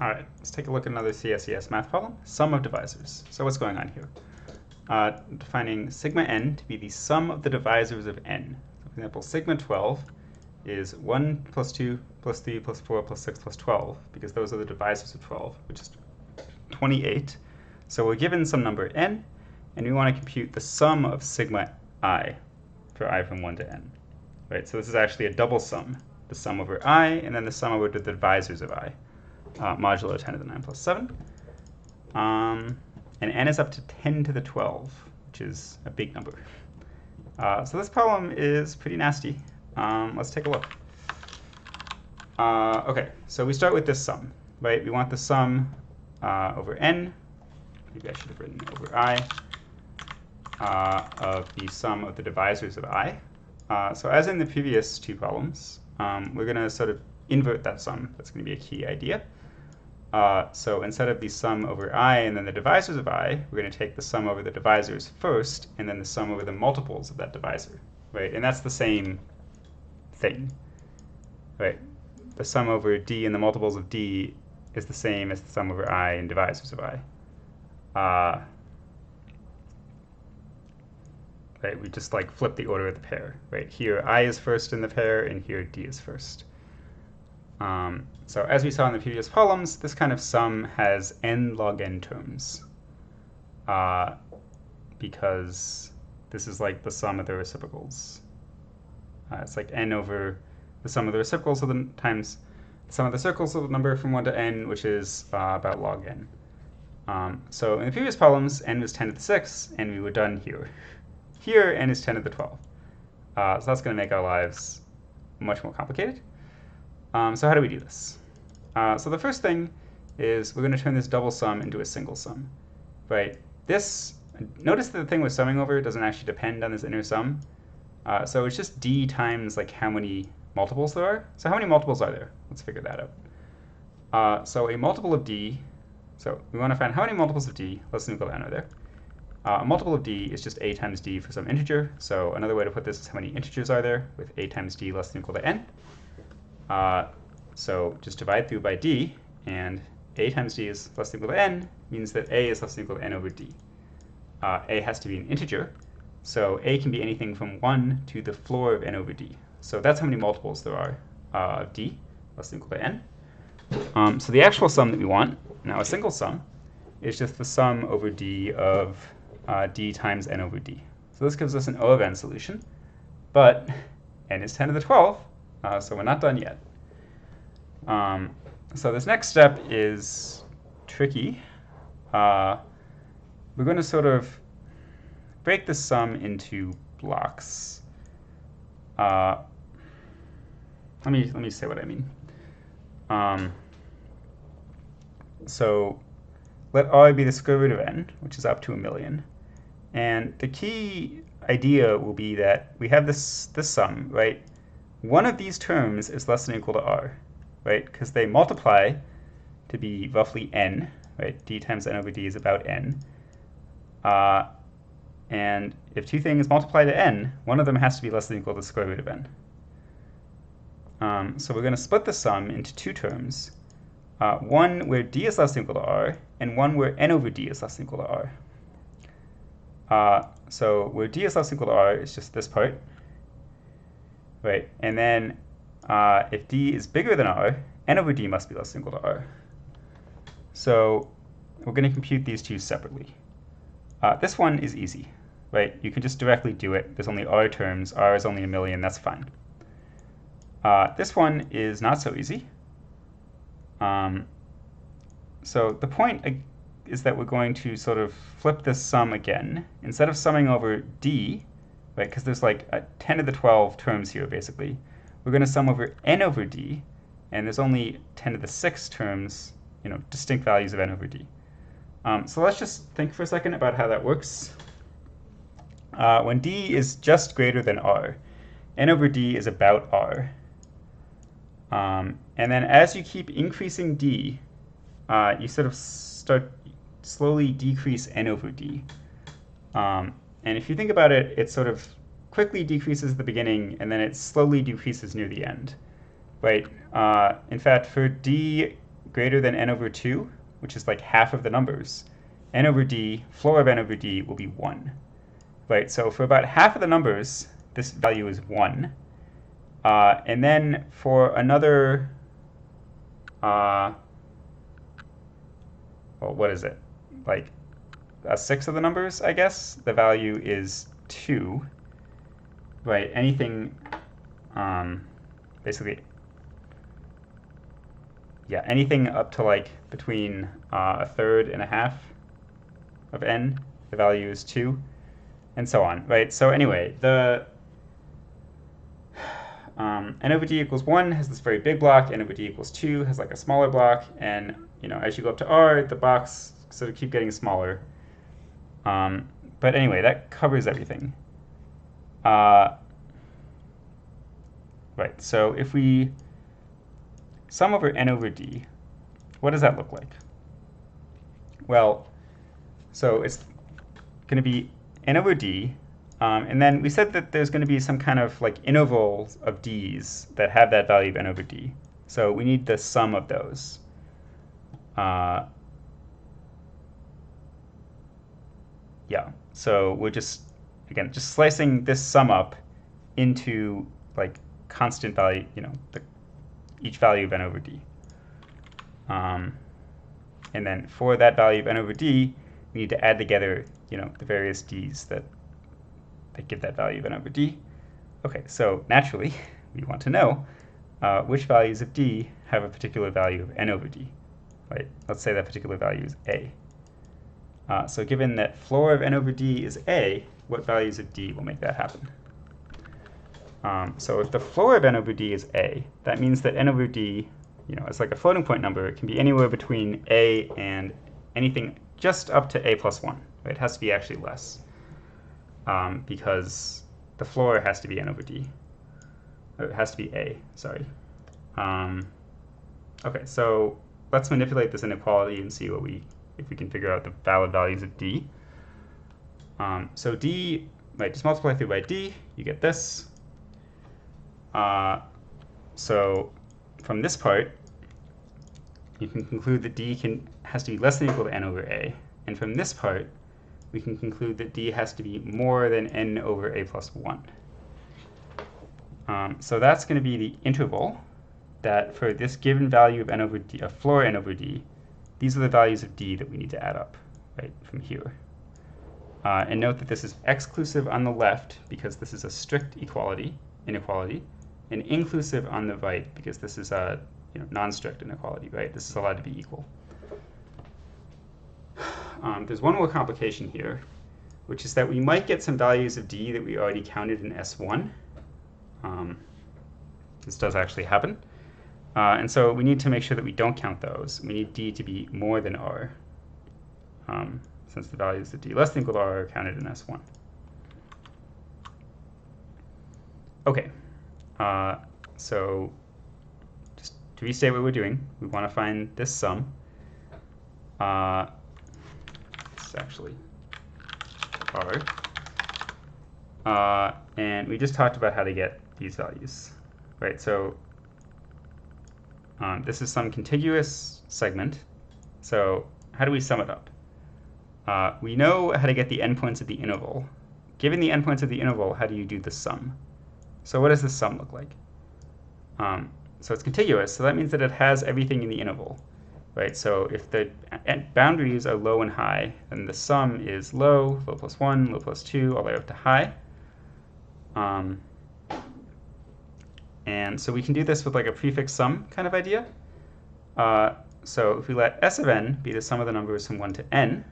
All right, let's take a look at another CSES math problem, sum of divisors. So what's going on here? Defining sigma n to be the sum of the divisors of n. So for example, sigma 12 is 1 plus 2 plus 3 plus 4 plus 6 plus 12, because those are the divisors of 12, which is 28. So we're given some number n, and we want to compute the sum of sigma I for I from 1 to n. Right, so this is actually a double sum, the sum over I, and then the sum over the divisors of I. Modulo 10 to the 9 plus 7. And n is up to 10 to the 12, which is a big number. So this problem is pretty nasty. Let's take a look. Okay, so we start with this sum, right? We want the sum over n, maybe I should have written over I, of the sum of the divisors of I. So as in the previous two problems, we're going to sort of invert that sum. That's going to be a key idea. So instead of the sum over I and then the divisors of I, we're going to take the sum over the divisors first, and then the sum over the multiples of that divisor, right? And that's the same thing, right? The sum over d and the multiples of d is the same as the sum over I and divisors of I. Right? We just like flip the order of the pair, right? Here I is first in the pair, and here d is first. So as we saw in the previous problems, this kind of sum has n log n terms, because this is like the sum of the reciprocals. It's like n over the sum of the reciprocals of the times the sum of the circles of the number from 1 to n, which is about log n. So in the previous problems, n was 10 to the 6, and we were done here. Here, n is 10 to the 12. So that's going to make our lives much more complicated. So how do we do this? So the first thing is we're going to turn this double sum into a single sum, right? Notice that the thing we're summing over doesn't actually depend on this inner sum. So it's just d times like how many multiples there are. So how many multiples are there? Let's figure that out. So a multiple of d, so we want to find how many multiples of d less than or equal to n are there. A multiple of d is just a times d for some integer. So another way to put this is how many integers are there with a times d less than or equal to n. So just divide through by d, and a times d is less than or equal to n means that a is less than or equal to n over d. A has to be an integer, so a can be anything from 1 to the floor of n over d. So that's how many multiples there are of d less than or equal to n. So the actual sum that we want, now a single sum, is just the sum over d of d times n over d. So this gives us an O of n solution, but n is 10 to the 12, so we're not done yet. So this next step is tricky. We're going to sort of break this sum into blocks. Let me say what I mean. So let R be the square root of n, which is up to 1,000,000. And the key idea will be that we have this sum, right? One of these terms is less than or equal to r, right? Because they multiply to be roughly n, right? D times n over d is about n. And if two things multiply to n, one of them has to be less than or equal to the square root of n. So we're going to split the sum into two terms, one where d is less than or equal to r, and one where n over d is less than or equal to r. So where d is less than or equal to r is just this part, right? And then if d is bigger than r, n over d must be less than or equal to r. So we're going to compute these two separately. This one is easy, right? You can just directly do it. There's only r terms. R is only 1,000,000. That's fine. This one is not so easy. So the point is that we're going to sort of flip this sum again. Instead of summing over d, right, because there's like 10 to the 12 terms here, basically, we're going to sum over n over d, and there's only 10 to the 6 terms, distinct values of n over d. So let's just think for a second about how that works. When d is just greater than r, n over d is about r. And then as you keep increasing d, you sort of start slowly decrease n over d. And if you think about it, it sort of quickly decreases at the beginning, and then it slowly decreases near the end, right? In fact, for d greater than n over 2, which is like half of the numbers, n over d, floor of n over d will be 1. Right, so for about half of the numbers, this value is 1. And then for another, well, what is it? Like a sixth of the numbers, I guess, the value is 2. Right, anything, basically, yeah, anything up to like between a third and a half of n, the value is 2, and so on, right? So anyway, the n over d equals 1 has this very big block, n over d equals 2 has like a smaller block, and as you go up to r, the blocks sort of keep getting smaller. But anyway, that covers everything. Right, so if we sum over n over d, what does that look like? Well, so it's going to be n over d, and then we said that there's going to be some kind of like intervals of d's that have that value of n over d. So we need the sum of those. Yeah, so we're just slicing this sum up into like constant value, each value of n over d. And then for that value of n over d, we need to add together, the various d's that give that value of n over d. Okay, so naturally, we want to know which values of d have a particular value of n over d. Right? Let's say that particular value is a. So given that floor of n over d is a, what values of d will make that happen? So if the floor of n over d is a, that means that n over d, it's like a floating point number. It can be anywhere between a and anything just up to a plus 1. Right? It has to be actually less, because the floor has to be n over d. Or it has to be a, sorry. Okay, so let's manipulate this inequality and see if we can figure out the valid values of d. So d, right, just multiply through by d, you get this. So from this part, you can conclude that d has to be less than or equal to n over a. And from this part, we can conclude that d has to be more than n over a plus 1. So that's going to be the interval that for this given value of n over d, of floor n over d, these are the values of d that we need to add up, right, from here. And note that this is exclusive on the left because this is a strict inequality, and inclusive on the right because this is a non-strict inequality, right? This is allowed to be equal. There's one more complication here, which is that we might get some values of d that we already counted in S1. This does actually happen. And so we need to make sure that we don't count those. We need d to be more than r, since the values of d less than or equal to r are counted in S1. Okay, so just to restate what we're doing, we want to find this sum. It's actually r. And we just talked about how to get these values, right? So this is some contiguous segment. So how do we sum it up? We know how to get the endpoints of the interval. Given the endpoints of the interval, how do you do the sum? So what does the sum look like? So it's contiguous, so that means that it has everything in the interval, right? So if the boundaries are low and high, then the sum is low, low plus 1, low plus 2, all the way up to high. And so we can do this with like a prefix sum kind of idea. So if we let S of n be the sum of the numbers from 1 to n,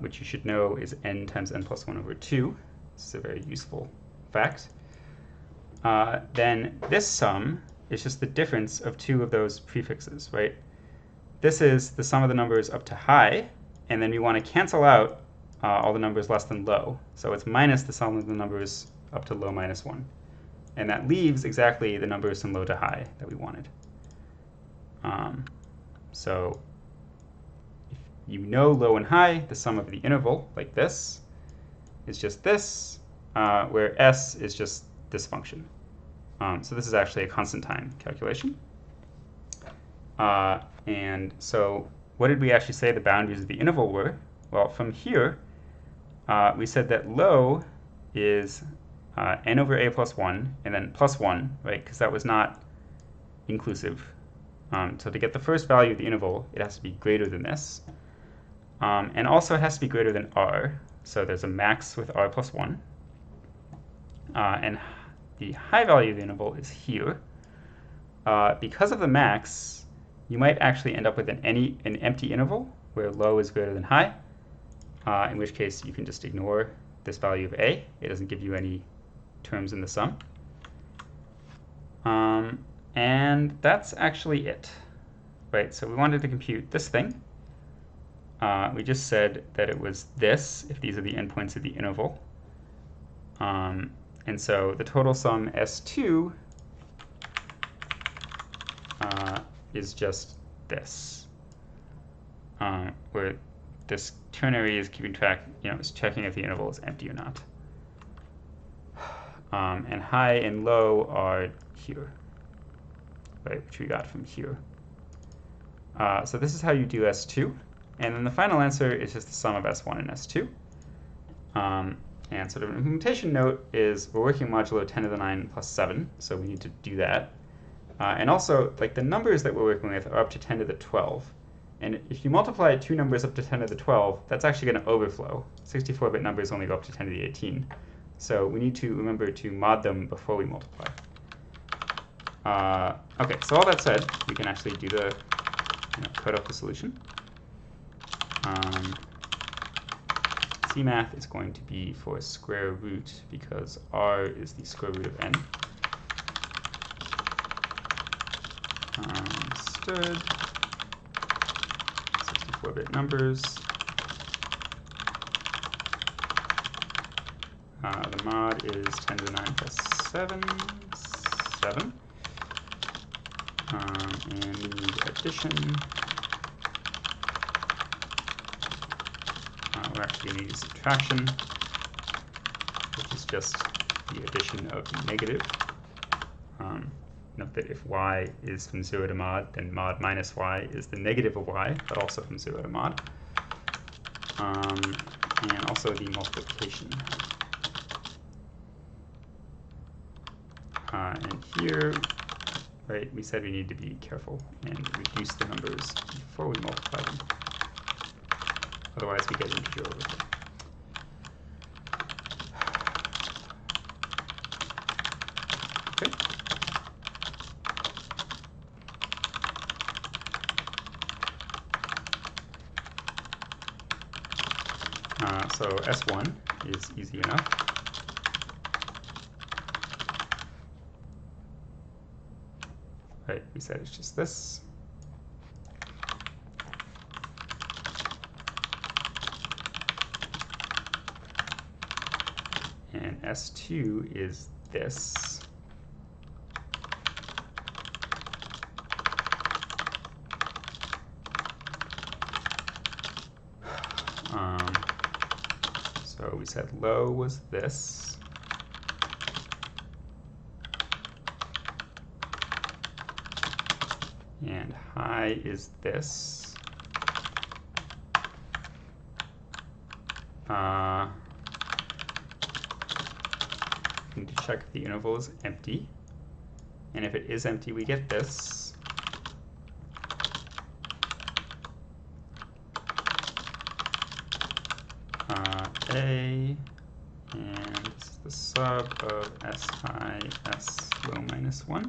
which you should know is n times n plus 1 over 2. This is a very useful fact. Then this sum is just the difference of two of those prefixes, right? This is the sum of the numbers up to high, and then we want to cancel out all the numbers less than low. So it's minus the sum of the numbers up to low minus 1. And that leaves exactly the numbers from low to high that we wanted. So if you know low and high, the sum of the interval, like this, is just this, where s is just this function. So this is actually a constant time calculation. And so what did we actually say the boundaries of the interval were? Well, from here, we said that low is n over a plus 1, and then plus 1, right? Because that was not inclusive. So to get the first value of the interval, it has to be greater than this. And also it has to be greater than r. So there's a max with r plus 1. And the high value of the interval is here. Because of the max, you might actually end up with an empty interval where low is greater than high, in which case you can just ignore this value of a. It doesn't give you any terms in the sum. And that's actually it, right? So we wanted to compute this thing. We just said that it was this, if these are the endpoints of the interval. And so the total sum S2 is just this, where this ternary is keeping track, is checking if the interval is empty or not. And high and low are here, right, which we got from here. So this is how you do S2. And then the final answer is just the sum of S1 and S2. And sort of an implementation note is we're working modulo 10 to the 9 plus 7, so we need to do that. And also, like, the numbers that we're working with are up to 10 to the 12. And if you multiply two numbers up to 10 to the 12, that's actually going to overflow. 64-bit numbers only go up to 10 to the 18. So we need to remember to mod them before we multiply. Okay, so all that said, we can actually do the code up the solution. CMath is going to be for square root because r is the square root of n. Stood 64-bit numbers. The mod is 10 to the 9 plus 7, 7. And we need addition. We're actually going to use subtraction, which is just the addition of negative. Note that if y is from 0 to mod, then mod minus y is the negative of y, but also from 0 to mod. And also the multiplication. And here, right, we said we need to be careful and reduce the numbers before we multiply them. Otherwise, we get integer overflow. Okay. So S1 is easy enough. Right, we said it's just this. And S2 is this. So we said low was this. And high is this. We need to check if the interval is empty. And if it is empty, we get this. A, and this is the sub of S high, S low minus 1.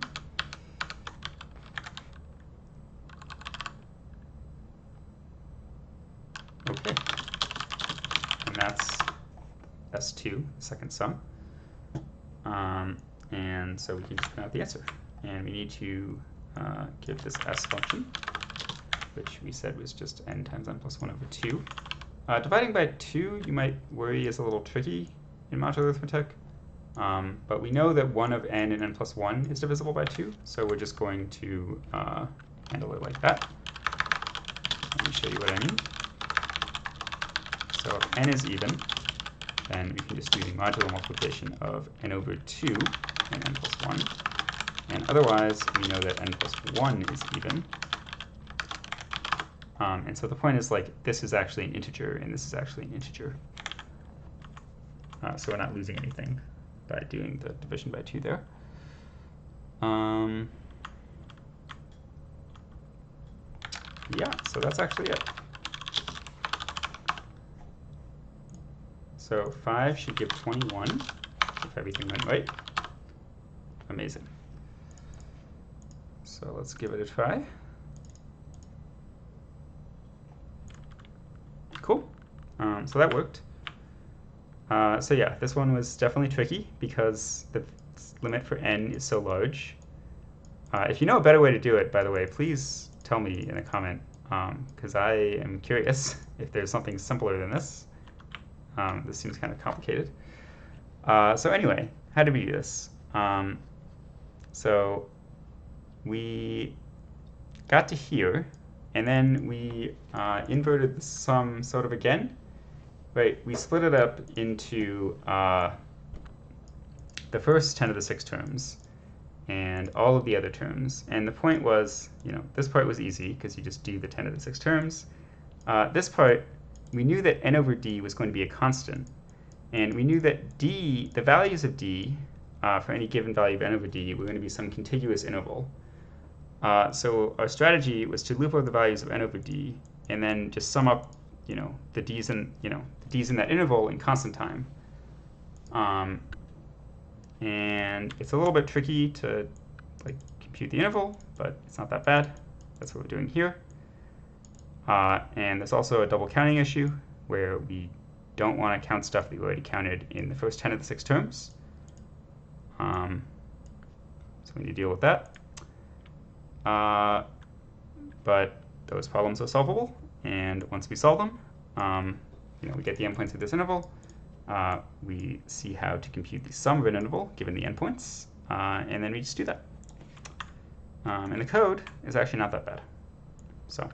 Okay. And that's S2, second sum. And so we can just print out the answer. And we need to give this S function, which we said was just n times n plus 1 over 2. Dividing by 2, you might worry, is a little tricky in modular arithmetic. But we know that 1 of n and n plus 1 is divisible by 2, so we're just going to handle it like that. Let me show you what I mean. So if n is even, then we can just do the modular multiplication of n over 2 and n plus 1. And otherwise, we know that n plus 1 is even. And so the point is, like, this is actually an integer, and this is actually an integer. So we're not losing anything by doing the division by 2 there. Yeah, so that's actually it. So 5 should give 21 if everything went right. Amazing. So let's give it a try. Cool. So that worked. So yeah, this one was definitely tricky because the limit for n is so large. If you know a better way to do it, by the way, please tell me in a comment, because I am curious if there's something simpler than this. This seems kind of complicated. So anyway, how do we do this? So we got to here, and then we inverted the sum sort of again. Right, we split it up into the first 10 to the 6 terms and all of the other terms. And the point was, this part was easy because you just do the 10 to the 6 terms. This part, we knew that n over d was going to be a constant. And we knew that d, the values of d, for any given value of n over d, were going to be some contiguous interval. So our strategy was to loop over the values of n over d and then just sum up the d's in that interval in constant time. And it's a little bit tricky to compute the interval, but it's not that bad. That's what we're doing here. And there's also a double counting issue where we don't want to count stuff that we already counted in the first 10 of the 6 terms. So we need to deal with that. But those problems are solvable. And once we solve them, we get the endpoints of this interval. We see how to compute the sum of an interval given the endpoints, and then we just do that. And the code is actually not that bad. So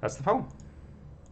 that's the problem.